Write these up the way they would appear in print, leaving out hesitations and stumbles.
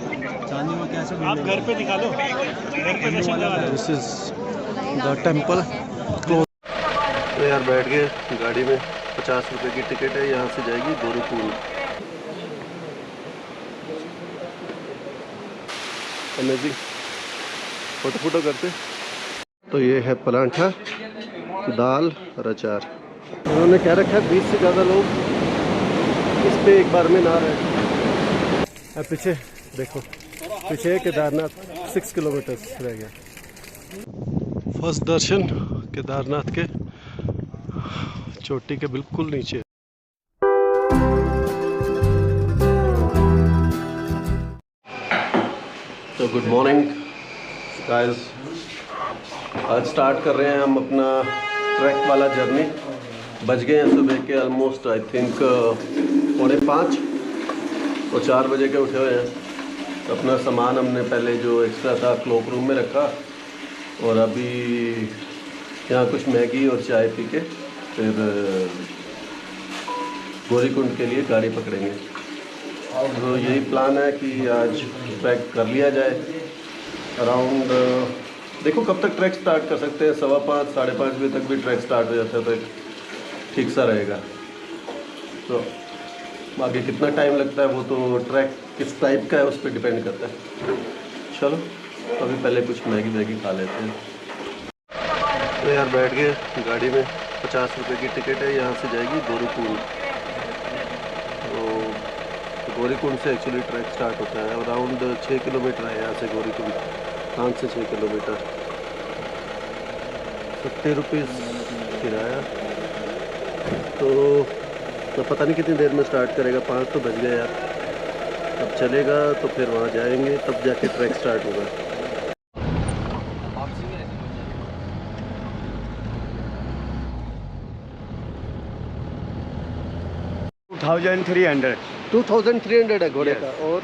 चांदी में कैसे आप घर पे दिखा दो, घर पे दर्शन करा दो। This is the temple close. तो यार बैठ गए गाड़ी में, 50 रुपए की टिकट है, यहाँ से जाएगी गौरीकुंड। अमेजिंग, फोटो करते। तो ये है परांठा, दाल और अचार। उन्होंने कह रखा है 20 से ज़्यादा लोग इस पे एक बार में ना रहे। पीछे देखो, पीछे केदारनाथ 6 किलोमीटर रह गया। फर्स्ट दर्शन केदारनाथ के चोटी के बिल्कुल नीचे। तो गुड मॉर्निंग गाइस, आज स्टार्ट कर रहे हैं हम अपना ट्रैक वाला जर्नी। बज गए हैं सुबह के ऑलमोस्ट आई थिंक 4:45 और 4 बजे के उठे हुए हैं। तो अपना सामान हमने पहले जो एक्स्ट्रा था क्लॉक रूम में रखा, और अभी यहाँ कुछ मैगी और चाय पी के फिर गौरीकुंड के लिए गाड़ी पकड़ेंगे। तो यही प्लान है कि आज ट्रैक कर लिया जाए अराउंड। देखो कब तक ट्रैक स्टार्ट कर सकते हैं, 5:15 5:30 बजे तक भी ट्रैक स्टार्ट हो जाता है तो ठीक सा रहेगा। तो आगे कितना टाइम लगता है वो तो ट्रैक किस टाइप का है उस पर डिपेंड करता है। चलो अभी पहले कुछ मैगी खा लेते हैं। तो यार बैठ गए गाड़ी में, 50 रुपए की टिकट है, यहाँ से जाएगी गौरीकुंड। तो गौरीकुंड से एक्चुअली ट्रैक स्टार्ट होता है, अराउंड 6 किलोमीटर है यहाँ से गौरीकुंड, 5 से 6 किलोमीटर। 70 रुपीज़ किराया। तो पता नहीं कितनी देर में स्टार्ट करेगा, 5 तो बज गए यार। अब चलेगा तो फिर वहाँ जाएंगे, तब जाके ट्रैक स्टार्ट होगा। 2300 है घोड़े का, और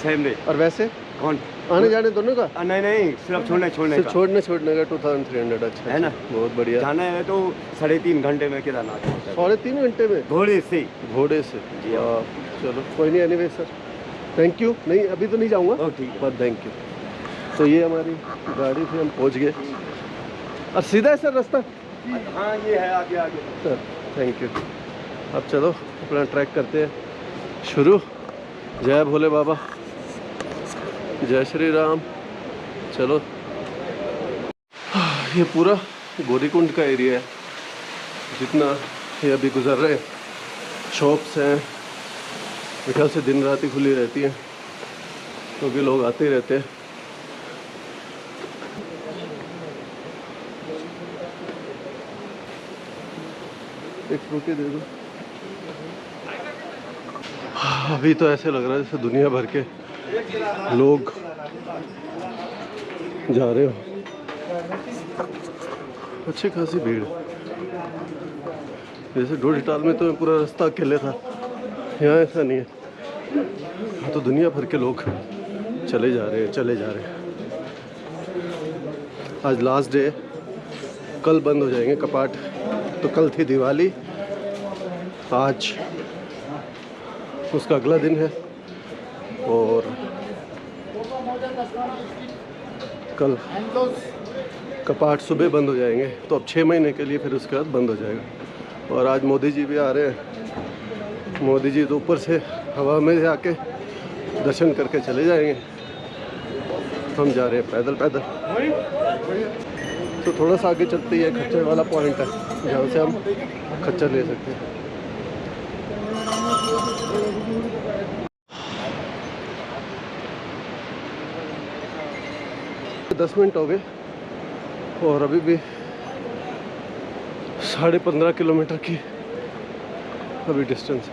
सेम डे। और वैसे कौन आने जाने दोनों का? नहीं, सिर्फ छोड़ने सिर्फ का छोड़ने का 2300। अच्छा है ना, बहुत बढ़िया। जाना है तो 3.5 घंटे में केदारनाथ। 3.5 घंटे में घोड़े से? घोड़े से जी हाँ। चलो कोई नहीं, एनीवे सर थैंक यू। नहीं अभी तो नहीं जाऊँगा, ठीक है, बस थैंक यू। तो ये हमारी गाड़ी से हम पहुँच गए, और सीधा है सर रास्ता? हाँ ये है, आगे सर थैंक यू। अब चलो अपना ट्रैक करते हैं शुरू। जय भोले बाबा, जय श्री राम। चलो ये पूरा गौरीकुंड का एरिया है, जितना ये अभी गुजर रहे हैं। शॉप्स हैं, मेरे ख्याल से दिन रात ही खुली रहती हैं क्योंकि लोग आते ही रहते हैं। एक फ्रूटी दे दो। अभी तो ऐसे लग रहा है जैसे दुनिया भर के लोग जा रहे हो, अच्छी खासी भीड़। जैसे डोडीताल में तो पूरा रास्ता अकेले था, यहाँ ऐसा नहीं है, यहाँ तो दुनिया भर के लोग चले जा रहे हैं। आज लास्ट डे, कल बंद हो जाएंगे कपाट। तो कल थी दिवाली, आज उसका अगला दिन है, और कल कपाट सुबह बंद हो जाएंगे। तो अब 6 महीने के लिए फिर उसके बाद बंद हो जाएगा। और आज मोदी जी भी आ रहे हैं। मोदी जी तो ऊपर से हवा में से आके दर्शन करके चले जाएंगे। हम जा रहे हैं पैदल। तो थोड़ा सा आगे चलते ही खच्चर वाला पॉइंट है, जहाँ से हम खच्चर ले सकते हैं। तो 10 मिनट हो गए और अभी भी 15.5 किलोमीटर की अभी डिस्टेंस है।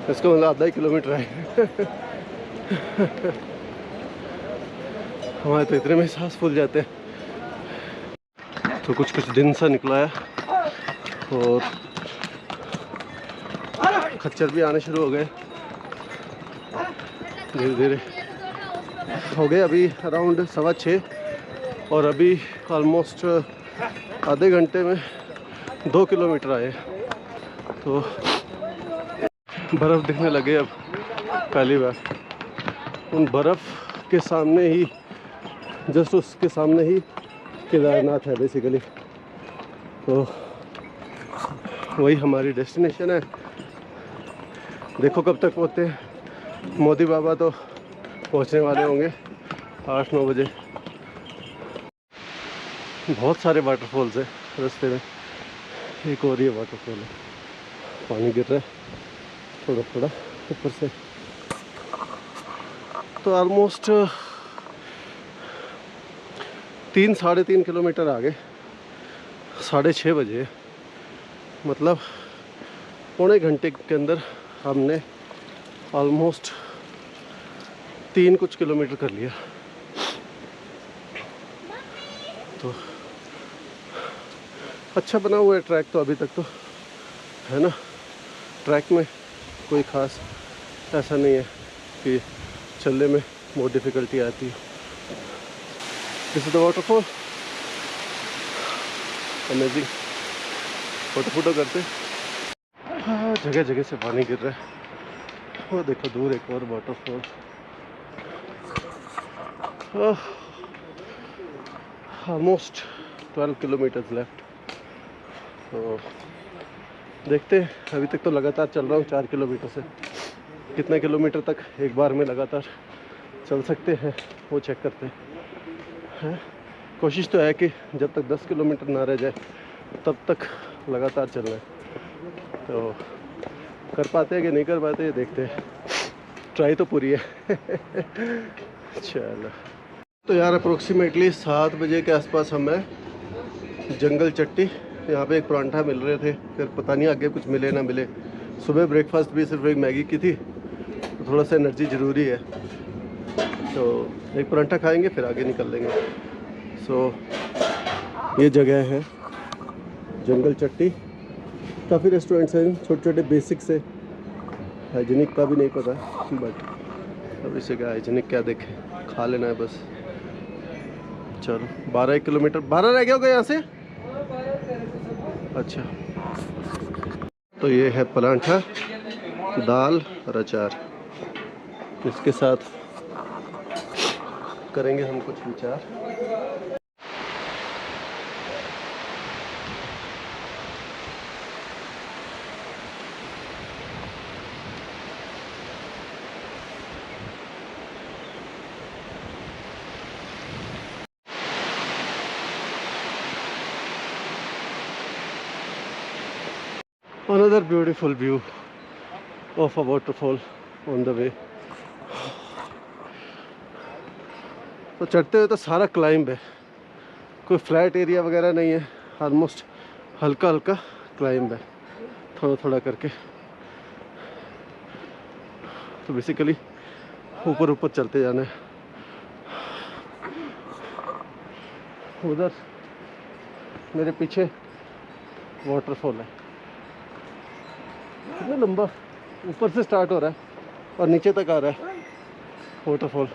इसका मतलब आधा ही किलोमीटर है। हमारे तो इतने में सांस फूल जाते हैं। तो कुछ दिन सा निकला है, और खच्चर भी आने शुरू हो गए धीरे हो गए। अभी अराउंड 6:15, और अभी ऑलमोस्ट आधे घंटे में 2 किलोमीटर आए। तो बर्फ़ दिखने लगे अब पहली बार। उन बर्फ़ के सामने ही, जस्ट उसके सामने ही केदारनाथ है बेसिकली। तो वही हमारी डेस्टिनेशन है। देखो कब तक पहुँचते हैं। मोदी बाबा तो पहुँचने वाले होंगे 8-9 बजे। बहुत सारे वाटरफॉल्स है रास्ते में। एक और ये वाटरफॉल है, पानी गिर रहा है थोड़ा थोड़ा ऊपर से। तो ऑलमोस्ट 3-3.5 किलोमीटर आगे 6:30 बजे, मतलब पौने घंटे के अंदर हमने ऑलमोस्ट 3 कुछ किलोमीटर कर लिया। तो अच्छा बना हुआ है ट्रैक तो अभी तक तो, है ना। ट्रैक में कोई ख़ास ऐसा नहीं है कि चलने में बहुत डिफ़िकल्टी आती है। This is the waterfall, amazing. Photo करते। हाँ, जगह जगह से पानी गिर रहा है। वो देखो दूर एक और वाटरफॉल। Almost 12 kilometres left. तो देखते हैं, अभी तक तो लगातार चल रहा हूँ 4 किलोमीटर से। कितने किलोमीटर तक एक बार में लगातार चल सकते हैं वो चेक करते हैं। कोशिश तो है कि जब तक 10 किलोमीटर ना रह जाए तब तक लगातार चलना है। तो कर पाते हैं कि नहीं कर पाते, देखते हैं। ट्राई तो पूरी है। चलो, तो यार अप्रोक्सीमेटली 7 बजे के आसपास हमें जंगल चट्टी, यहाँ पे एक परांठा मिल रहे थे, फिर पता नहीं आगे कुछ मिले ना मिले। सुबह ब्रेकफास्ट भी सिर्फ एक मैगी की थी, तो थोड़ा सा एनर्जी ज़रूरी है। तो एक परांठा खाएंगे फिर आगे निकल लेंगे। सो ये जगह है जंगल चट्टी। काफ़ी रेस्टोरेंट्स हैं छोटे छोटे, बेसिक से। हाइजीनिक का भी नहीं पता, बट अब इसे क्या हाइजीनिक क्या देखें, खा लेना है बस। चलो 12 किलोमीटर, 12 रह गया होगा यहाँ से। अच्छा, तो ये है परांठा, दाल और अचार। इसके साथ करेंगे हम कुछ विचार। Another beautiful view of a waterfall on the way. तो चढ़ते हुए तो सारा क्लाइंब है, कोई फ्लैट एरिया वगैरह नहीं है। ऑलमोस्ट हल्का हल्का क्लाइंब है, थोड़ा थोड़ा करके। तो बेसिकली ऊपर ऊपर चलते जाना है। उधर मेरे पीछे वाटरफॉल है, कितना लंबा, ऊपर से स्टार्ट हो रहा है और नीचे तक आ रहा है वाटरफॉल।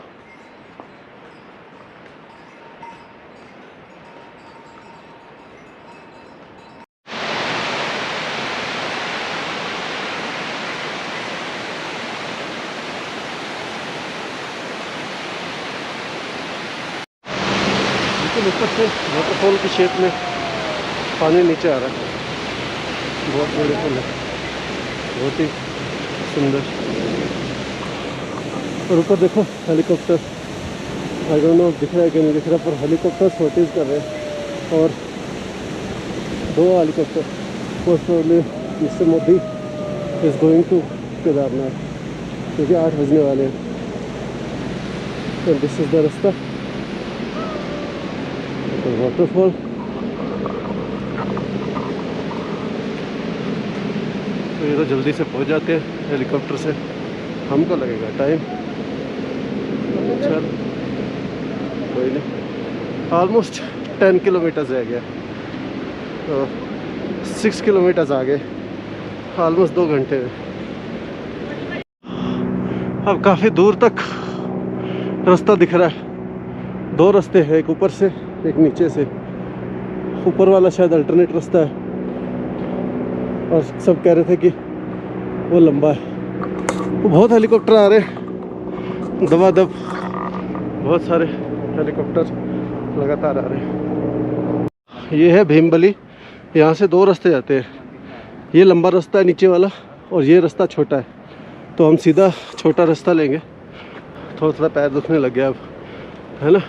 बिल्कुल ऊपर से वाटरफॉल की शेप में पानी नीचे आ रहा है। बहुत ब्यूटीफुल है, बहुत ही सुंदर। और ऊपर देखो हेलीकॉप्टर, आई डोंट नो दिख रहा है कि नहीं दिख रहा, पर हेलीकॉप्टर शॉर्टेज कर रहे हैं। और 2 helicopter, most probably mister Modi is going to Kedarnath, क्योंकि 8 बजने वाले हैं। तो दिस इज़ द रास्ता, वाटरफॉल। तो ये तो जल्दी से पहुंच जाते हैं हेलीकॉप्टर से, हमको लगेगा टाइम। चल कोई नहीं, ऑलमोस्ट 10 किलोमीटर्स रह गया, तो 6 किलोमीटर्स आगे, ऑलमोस्ट 2 घंटे में। अब काफ़ी दूर तक रास्ता दिख रहा है। 2 रास्ते हैं, एक ऊपर से एक नीचे से। ऊपर वाला शायद अल्टरनेट रास्ता है, और सब कह रहे थे कि वो लंबा है। वो बहुत हेलीकॉप्टर आ रहे हैं, दबादब बहुत सारे हेलीकॉप्टर लगातार आ रहे हैं। ये है भीमबली, यहाँ से 2 रास्ते जाते हैं। ये लंबा रास्ता है नीचे वाला और ये रास्ता छोटा है, तो हम सीधा छोटा रास्ता लेंगे। थोड़ा पैर दुखने लग गया अब, है ना।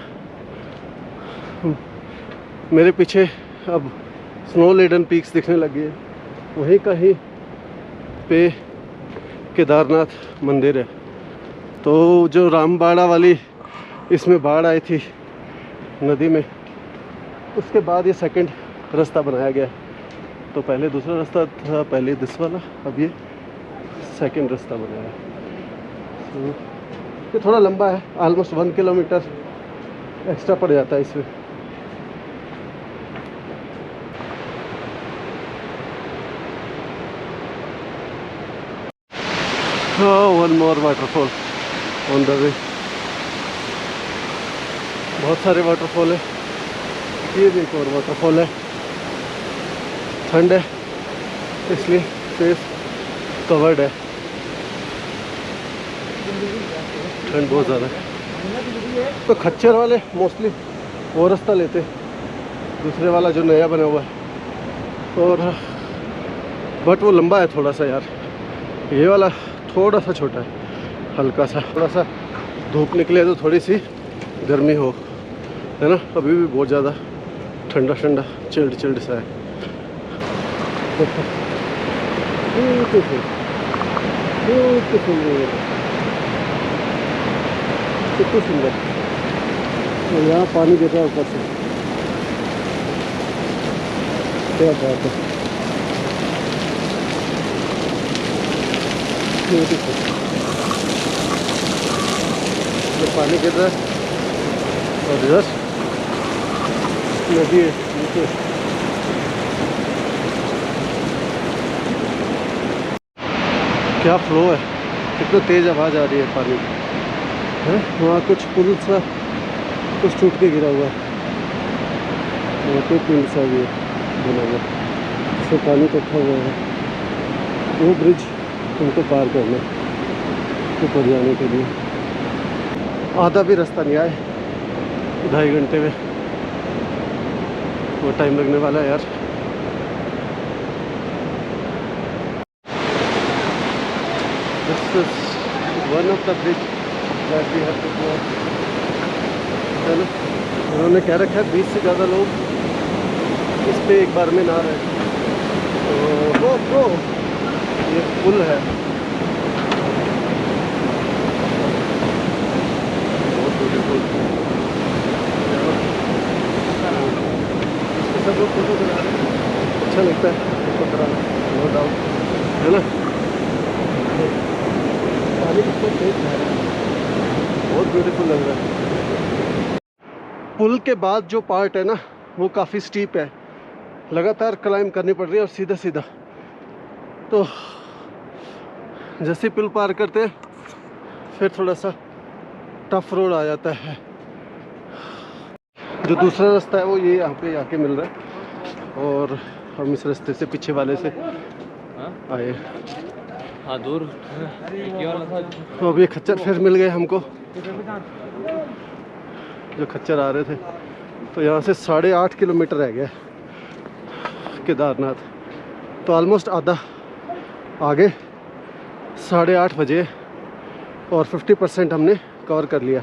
मेरे पीछे अब स्नो लेडन पीक्स दिखने लगी है, वहीं कहीं पे केदारनाथ मंदिर है। तो जो रामबाड़ा वाली इसमें बाढ़ आई थी नदी में, उसके बाद ये सेकंड रास्ता बनाया गया। तो पहले दूसरा रास्ता था, पहले दिस वाला, अब ये सेकंड रास्ता बनाया है। तो ये थोड़ा लंबा है, ऑलमोस्ट 1 किलोमीटर एक्स्ट्रा पड़ जाता है इसमें। One more waterfall on the way. बहुत सारे वाटरफॉल है, ये भी एक और वाटरफॉल है। ठंड है इसलिए फेस कवर्ड है, ठंड बहुत ज़्यादा है। तो खच्चर वाले मोस्टली वो रास्ता लेते, दूसरे वाला जो नया बना हुआ है। और बट वो लंबा है थोड़ा सा यार, ये वाला थोड़ा सा छोटा है, हल्का सा। थोड़ा सा धूप निकले तो थोड़ी सी गर्मी हो, है ना। अभी भी बहुत ज़्यादा ठंडा ठंडा चिल्ड सा है। कितनी सुंदर। तो यहाँ पानी गिर रहा है ऊपर से, क्या बात है। तो पानी गिर रहा है और इधर नदी है नीचे। क्या फ्लो है, कितना तेज़ आवाज़ आ रही है पानी की, है। वहाँ कुछ पुल सा कुछ टूट के गिरा हुआ है, वहाँ पे पिंड सा भी बना हुआ, इससे पानी इकट्ठा हुआ है। वो ब्रिज उनको पार करना ऊपर जाने के लिए। आधा भी रास्ता नहीं आए, 2.5 घंटे में। वो टाइम लगने वाला है यार। This is one of the bridge that we have to cross, है ना। उन्होंने कह रखा है 20 से ज़्यादा लोग इस पे एक बार में ना रहे। तो वो ये पुल है, बहुत ब्यूटीफुल। सब लोग फोटो बना रहे हैं, अच्छा लगता है फोटो कराना, नो डाउट, है ना। पानी कितना तेज बह रहा है, बहुत ब्यूटीफुल लग रहा है। पुल के बाद जो पार्ट है ना, वो काफ़ी स्टीप है, लगातार क्लाइंब करनी पड़ रही है और सीधा सीधा। तो जैसे पुल पार करते हैं फिर थोड़ा सा टफ रोड आ जाता है। जो दूसरा रास्ता है वो ये यहाँ पे आके मिल रहा है, और हम इस रास्ते से पीछे वाले से आए। हाँ दूर तो अब ये खच्चर फिर मिल गए हमको, जो खच्चर आ रहे थे। तो यहाँ से 8.5 किलोमीटर रह गया केदारनाथ, तो ऑलमोस्ट आधा आगे 8:30 बजे, और 50% हमने कवर कर लिया।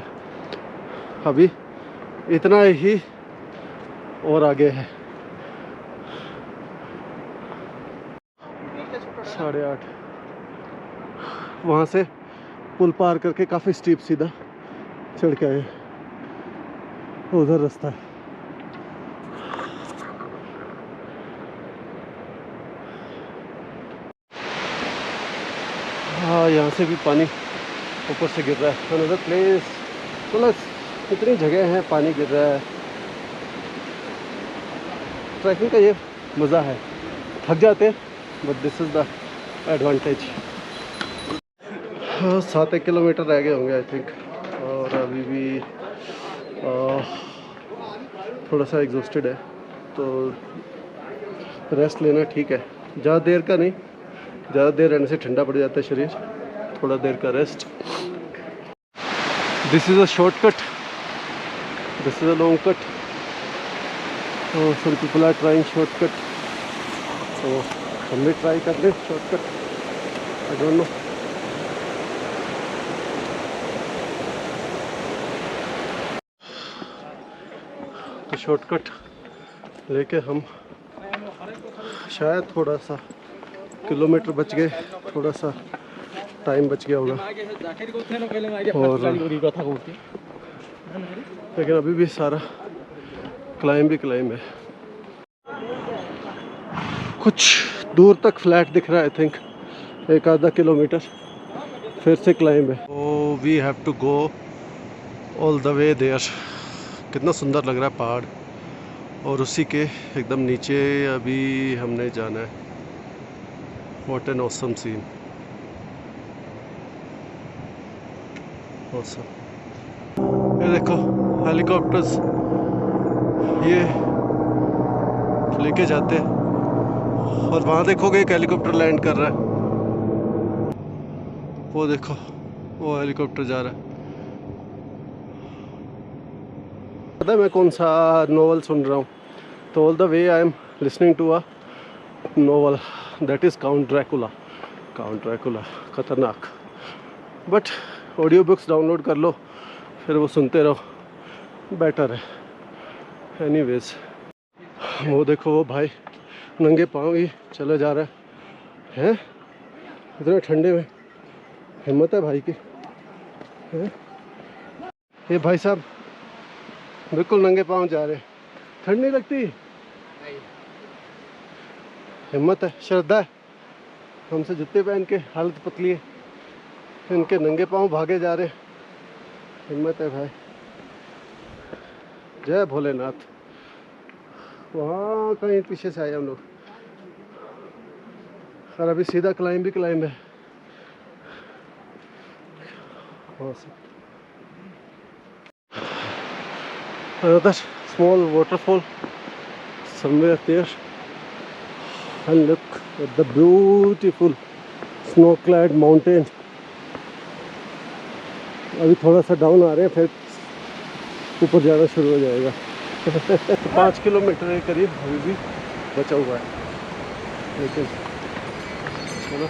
अभी इतना ही और आगे है, 8:30। वहाँ से पुल पार करके काफ़ी स्टीप सीधा चढ़ के आए, उधर रास्ता है। हाँ, यहाँ से भी पानी ऊपर से गिर रहा है। अनदर प्लेस, मतलब कितनी जगह हैं पानी गिर रहा है। ट्रैकिंग का ये मज़ा है, थक जाते हैं but this is the advantage. हाँ, 7 किलोमीटर रह गए होंगे आई थिंक, और अभी भी थोड़ा सा एग्जॉस्टेड है, तो रेस्ट लेना ठीक है। ज़्यादा देर का नहीं, ज़्यादा देर रहने से ठंडा पड़ जाता है शरीर, थोड़ा देर का rest. This is a shortcut. This is a long cut. So some people are trying shortcut. So हम भी try कर लें shortcut. I don't know. तो शॉर्टकट लेके हम शायद थोड़ा सा किलोमीटर बच गए, थोड़ा सा टाइम बच गया होगा, और लेकिन अभी भी सारा क्लाइंब ही क्लाइंब है। कुछ दूर तक फ्लैट दिख रहा है, आई थिंक एक आधा किलोमीटर फिर से क्लाइंब है। Oh we have to go all the way there. कितना सुंदर लग रहा है पहाड़, और उसी के एकदम नीचे अभी हमने जाना है। What an awesome scene, awesome. ये देखो हेलीकॉप्टर्स ये लेके जाते हैं, और वहाँ देखोगे एक हेलीकॉप्टर लैंड कर रहा है। वो देखो वो हेलीकॉप्टर जा रहा है। पता है मैं कौन सा नोवेल सुन रहा हूँ? तो all the way I am listening to a novel that is Count Dracula. Count Dracula खतरनाक, बट ऑडियो बुक्स डाउनलोड कर लो फिर वो सुनते रहो, बेटर है। एनीवेज वो देखो वो भाई नंगे पाँव ही चले जा रहा है, हैं इतने ठंडे में। हिम्मत है भाई की, हैं? ये भाई साहब बिल्कुल नंगे पाँव जा रहे हैं, ठंड नहीं लगती? हिम्मत है, श्रद्धा है। हमसे जूते पहन के हालत पतली है, इनके नंगे पाँव भागे जा रहे हैं। हिम्मत है भाई, जय भोलेनाथ। वहाँ कहीं पीछे से आए हम लोग, और अभी सीधा क्लाइंब भी क्लाइंब है वहाँ से। Another small waterfall somewhere there, and look at the beautiful snow-clad mountain. अभी थोड़ा सा डाउन आ रहे हैं, फिर ऊपर जाना शुरू हो जाएगा। 5 किलोमीटर के करीब अभी भी बचा हुआ है, लेकिन चलो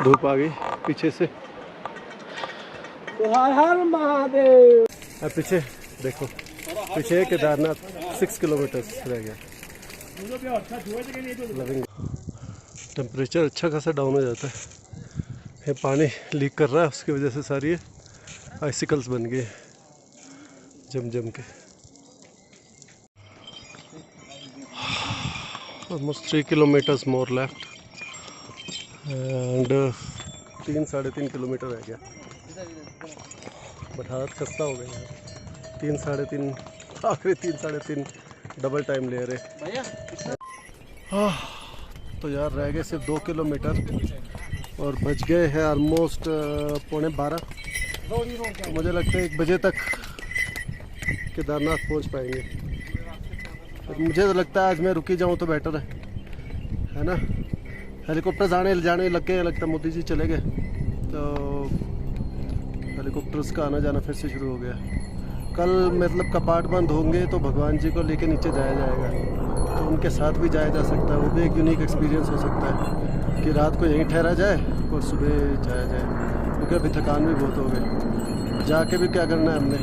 धूप आ गई पीछे से। हर हर महादेव। पीछे देखो, पीछे केदारनाथ 6 किलोमीटर रह गया। टेम्परेचर अच्छा खासा डाउन हो जाता है। ये पानी लीक कर रहा है, उसकी वजह से सारी आइसिकल्स बन गए जम जम के। Almost 3 kilometres more left, and 3-3.5 kilometre रह गया। बट हालत खस्ता हो गई है। 3-3.5 आखिरी 3-3.5 डबल टाइम ले रहे। तो यार रह गए सिर्फ 2 किलोमीटर, और बच गए हैं ऑलमोस्ट 11:15। तो मुझे लगता है 1 बजे तक केदारनाथ पहुंच पाएंगे। और मुझे तो लगता है आज मैं रुकी जाऊं तो बेटर है ना। हेलीकॉप्टर्स आने जाने लग गए, लगता है मोदी जी चले गए, तो हेलीकॉप्टर्स का आना जाना फिर से शुरू हो गया। कल मतलब कपाट बंद होंगे तो भगवान जी को लेके नीचे जाया जाएगा, तो उनके साथ भी जाया जा सकता है। वो भी एक यूनिक एक्सपीरियंस हो सकता है कि रात को यहीं ठहरा जाए और सुबह जाया जाए, क्योंकि अभी थकान भी बहुत हो गई। जाके भी क्या करना है हमने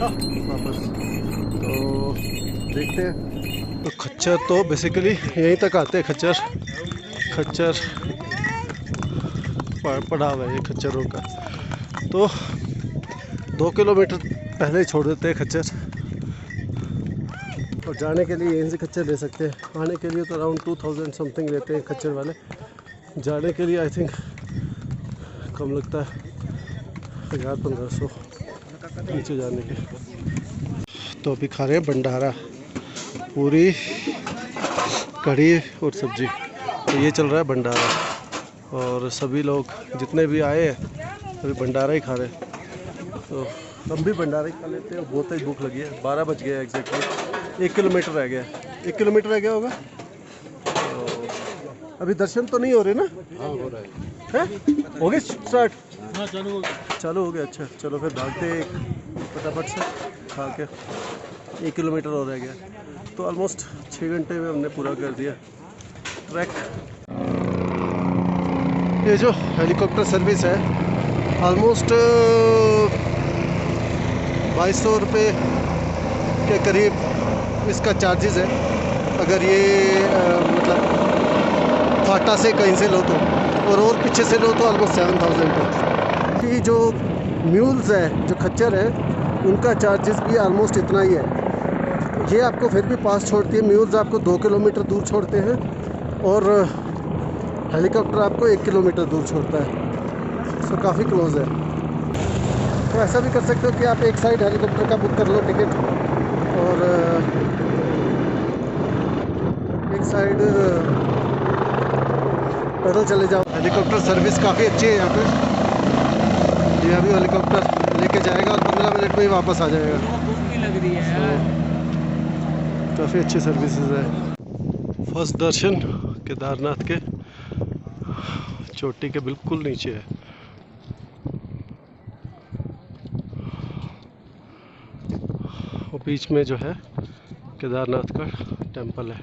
वापस, तो देखते हैं। तो खच्चर तो बेसिकली यहीं तक आते हैं। खच्चर पड़ा हुआ है ये खच्चरों का, तो 2 किलोमीटर पहले ही छोड़ देते हैं खच्चर। और जाने के लिए यहीं से खच्चर ले सकते हैं, आने के लिए तो अराउंड 2000 समथिंग लेते हैं खच्चर वाले। जाने के लिए आई थिंक कम लगता है, 1000-1500 नीचे जाने के। तो अभी खा रहे हैं भंडारा, पूरी कढ़ी और सब्जी। तो ये चल रहा है भंडारा, और सभी लोग जितने भी आए हैं अभी भंडारा ही खा रहे हैं। तो हम भी भंडारा ही खा लेते हैं, बहुत ही भूख लगी है। 12 बज गया एग्जैक्टली, 1 किलोमीटर रह गया। 1 किलोमीटर रह गया होगा। तो अभी दर्शन तो नहीं हो रहे ना? हाँ हो रहा है। हो गए स्टार्ट? हाँ चालू हो गया। चालू हो गया, अच्छा चलो फिर भागते फटाफट से खा के। 1 किलोमीटर और रह गया, तो ऑलमोस्ट 6 घंटे में हमने पूरा कर दिया ट्रैक। ये जो हेलीकॉप्टर सर्विस है ऑलमोस्ट 2200 रुपये के करीब इसका चार्जेस है, अगर ये मतलब फाटा से कहीं से लो तो, और पीछे से लो तो ऑलमोस्ट 7000 का। ये जो म्यूल्स है, जो खच्चर है, उनका चार्जेस भी ऑलमोस्ट इतना ही है। ये आपको फिर भी पास छोड़ती है, म्यूल्स आपको 2 किलोमीटर दूर छोड़ते हैं और हेलीकॉप्टर आपको 1 किलोमीटर दूर छोड़ता है, सो काफ़ी क्लोज है। तो ऐसा भी कर सकते हो कि आप एक साइड हेलीकॉप्टर का बुक कर लो टिकट, और एक साइड पैदल चले जाओ। हेलीकॉप्टर सर्विस काफ़ी अच्छी है यहाँ पे। ये अभी हेलीकॉप्टर लेके जाएगा और 15 मिनट में ही वापस आ जाएगा। लग रही है काफ़ी अच्छी सर्विसेज है। फर्स्ट दर्शन केदारनाथ के चोटी के बिल्कुल नीचे है। और बीच में जो है केदारनाथ का टेंपल है।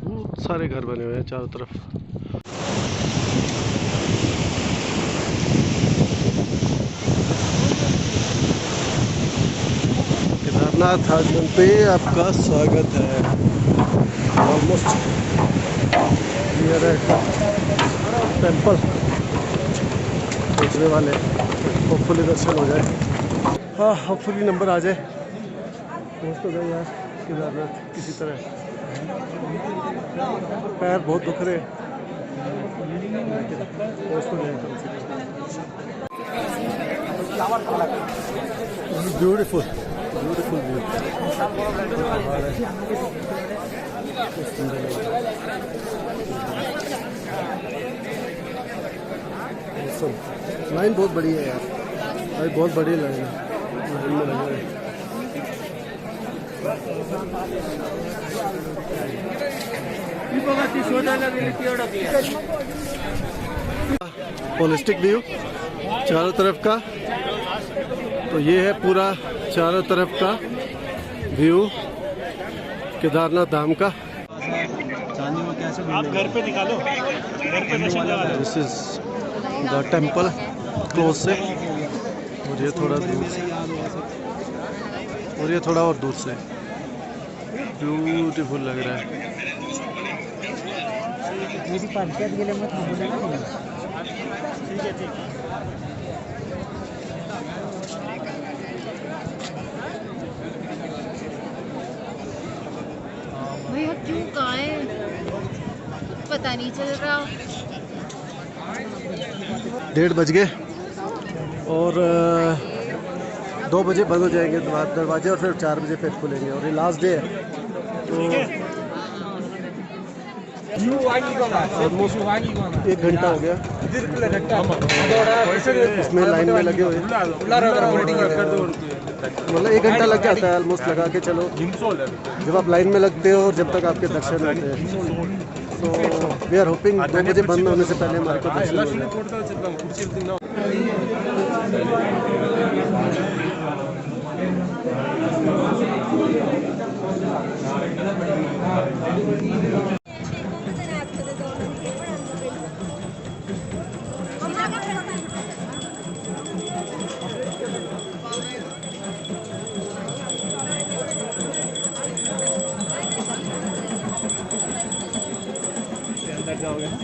बहुत सारे घर बने हुए हैं चारों तरफ। केदारनाथ आश्रम पे आपका स्वागत है। ऑलमोस्ट नियर है टेंपल, पहुँचने वाले, होपफुली दर्शन हो जाए। हाँ, होपफुली नंबर आ जाए, पहुँच तो गए यार केदारनाथ किसी तरह। पैर बहुत दुख रहे, पहुँच तो गए कम से कम। ब्यूटीफुल ब्यूटीफुल व्यू, लाइन बहुत बड़ी है यार भाई, बहुत बड़ी लाइन है, लाइन में लगे हुए। होलिस्टिक व्यू चारों तरफ का, तो ये है पूरा चारों तरफ का व्यू केदारनाथ धाम का। आप घर पे निकालो, घर पे दर्शन करा दो। This is the temple close से, और ये थोड़ा दूर से, और ये थोड़ा और दूर से। ब्यूटीफुल लग रहा है। भैया क्यों कहाँ है पता नहीं चल रहा। 1:30 बज गए और 2 बजे बंद हो जाएंगे दरवाजे, और फिर 4 बजे फिर खुलेंगे, और ये लास्ट डे है। तो ऑलमोस्ट 1 घंटा हो गया इसमें लाइन में लगे हुए, मतलब 1 घंटा लग जाता है ऑलमोस्ट, लगा के चलो जब आप लाइन में लगते हो और जब तक आपके दर्शन होते हैं। तो वी आर होपिंग 2 बजे बंद होने से पहले हमारे को दर्शन हो जाए। अंदर जाओगे ना?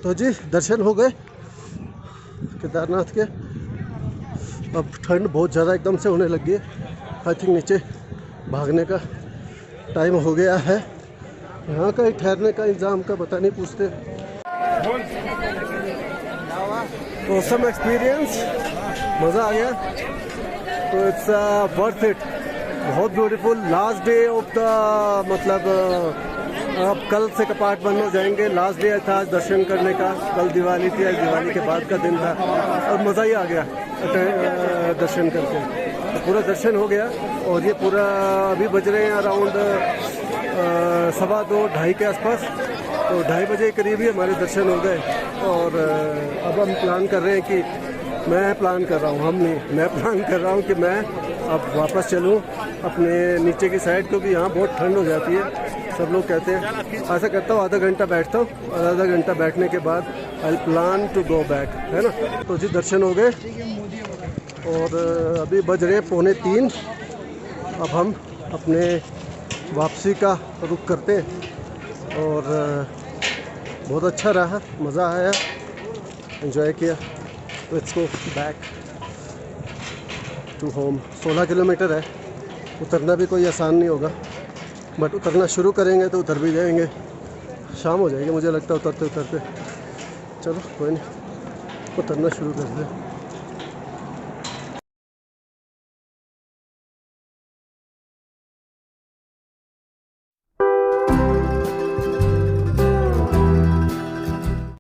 तो जी दर्शन हो गए केदारनाथ के। अब ठंड बहुत ज़्यादा एकदम से होने लगी है। आई थिंक नीचे भागने का टाइम हो गया है। यहाँ का ही ठहरने का इंतजाम का पता नहीं, पूछते। ऑसम एक्सपीरियंस, मज़ा आ गया। तो इट्स वर्थ इट, बहुत beautiful. Last day of the मतलब अब कल से कपाट बंद हो जाएंगे। लास्ट डे था आज दर्शन करने का, कल दिवाली थी, आज दिवाली के बाद का दिन था और मज़ा ही आ गया दर्शन करके। तो पूरा दर्शन हो गया और ये पूरा अभी बज रहे हैं अराउंड 2:15 2:30 के आसपास। तो 2:30 बजे के करीब ही हमारे दर्शन हो गए। और अब हम प्लान कर रहे हैं कि मैं प्लान कर रहा हूँ, हम नहीं, मैं प्लान कर रहा हूँ कि मैं अब वापस चलूँ अपने नीचे की साइड, क्योंकि यहाँ बहुत ठंड हो जाती है। सब लोग कहते हैं, ऐसा करता हूँ आधा घंटा बैठता हूँ और आधा घंटा बैठने के बाद I plan to go back, है ना। तो जी दर्शन हो गए और अभी बज रहे 2:45। अब हम अपने वापसी का रुख करते हैं और बहुत अच्छा रहा, मज़ा आया, एंजॉय किया। Let's go back to home. 16 kilometre है, उतरना भी कोई आसान नहीं होगा, बट उतरना शुरू करेंगे तो उतर भी जाएंगे। शाम हो जाएगी मुझे लगता है उतरते उतरते। चलो कोई नहीं, उतरना शुरू करते हैं।